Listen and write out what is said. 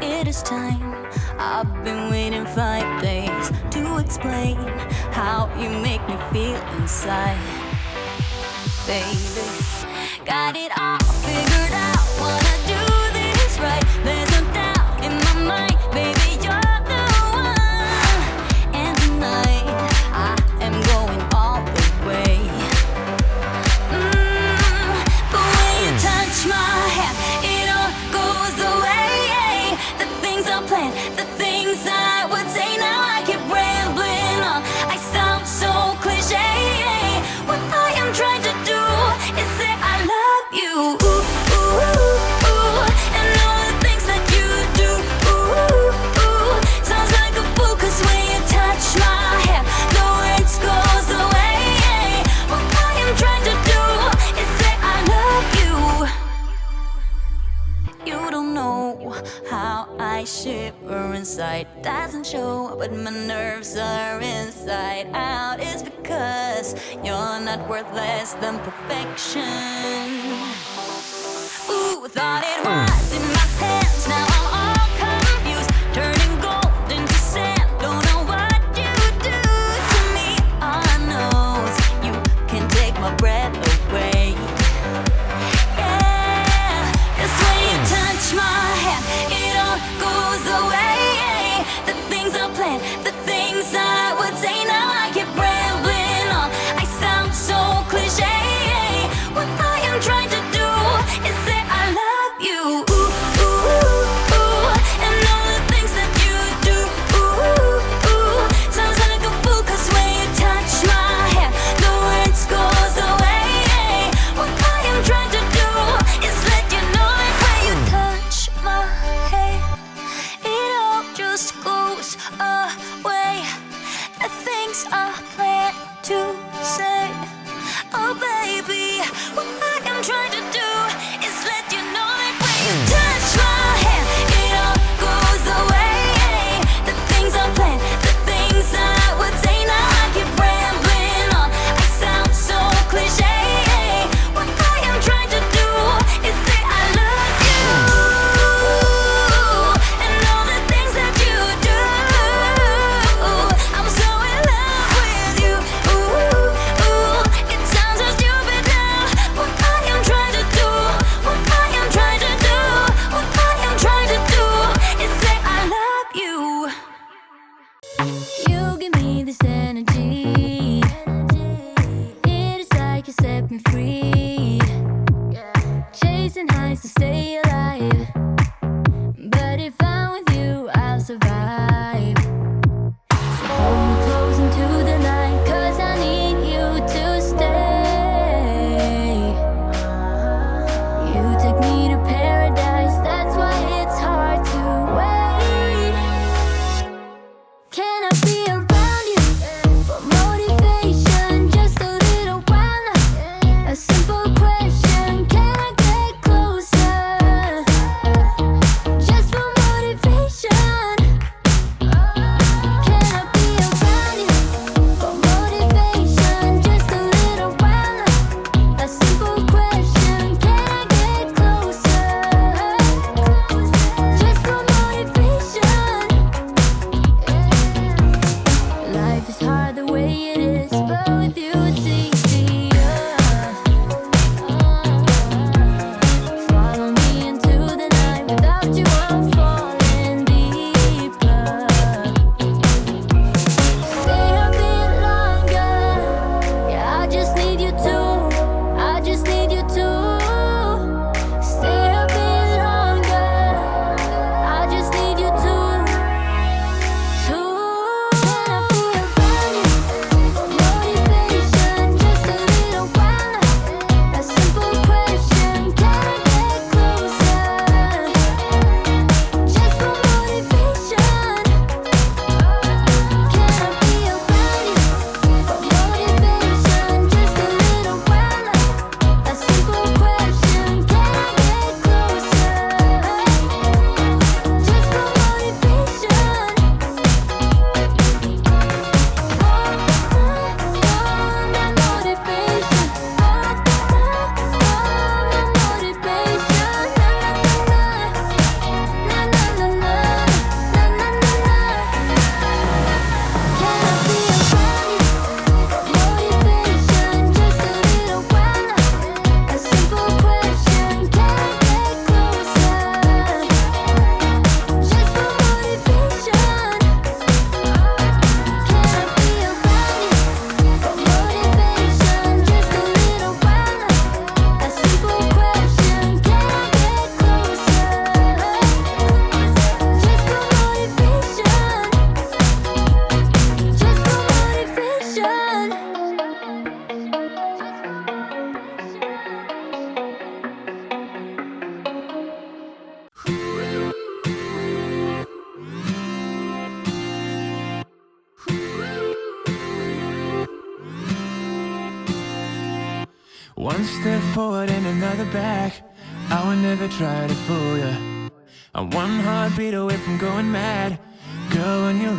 it is time. I've been waiting 5 days to explain how you make me feel inside. Baby, got it all figured out, wanna do this right. There's no doubt in my mind, baby, you're the one. And tonight, I am going all the way. But when you touch my hand, it all goes away. The things I planned, the things I would say, now I keep rambling on. I sound so cliche. What I am trying to do is say I love you. Ooh, ooh, ooh, and all the things that you do. Ooh, ooh, sounds like a fool, 'cause when you touch my hair, the words goes away. What I am trying to do is say I love you. You don't know how I shiver inside. Doesn't show, but my nerves are inside out. It's because you're not worth less than perfection. Ooh, thought it was in my hands, now I'm all confused. Turning gold into sand, don't know what you do to me. All I know is you can take my breath away. Yeah, 'cause when you touch my hand, it all goes away. The things I planned, the things I would say, now I keep rambling on. I sound so cliche. What I am trying to do is say I love you. Ooh, ooh, ooh, and all the things that you do. Ooh, ooh, sounds like a fool, 'cause when you touch my hand, the words goes away. What I am trying to do is let you know that when you touch my hand, it all just goes away. The things I plan to say, oh baby, what I am trying to do is let you know that when you touch my hand, it all goes away. The things I plan, the things I would say, now I keep rambling on. I sound so cliche. What I am trying to do is say I love you. And all the things that you do. I'm so in love with you. Ooh, ooh, it sounds so stupid now. What I am trying to do, what I am trying to do, what I am trying to do is say I love you. You give me this energy. It is like you set me free. Chasing highs to stay alive. But if I'm with you, I'll survive. So hold me close into the night, 'cause I need you to stay. You take me to paradise, that's why it's hard to wait. Can I be around you for motivation? Just a little while now. A simple question, can I get closer? Just for motivation. One step forward and another back. I would never try to fool ya. I'm one heartbeat away from going mad. Girl, when you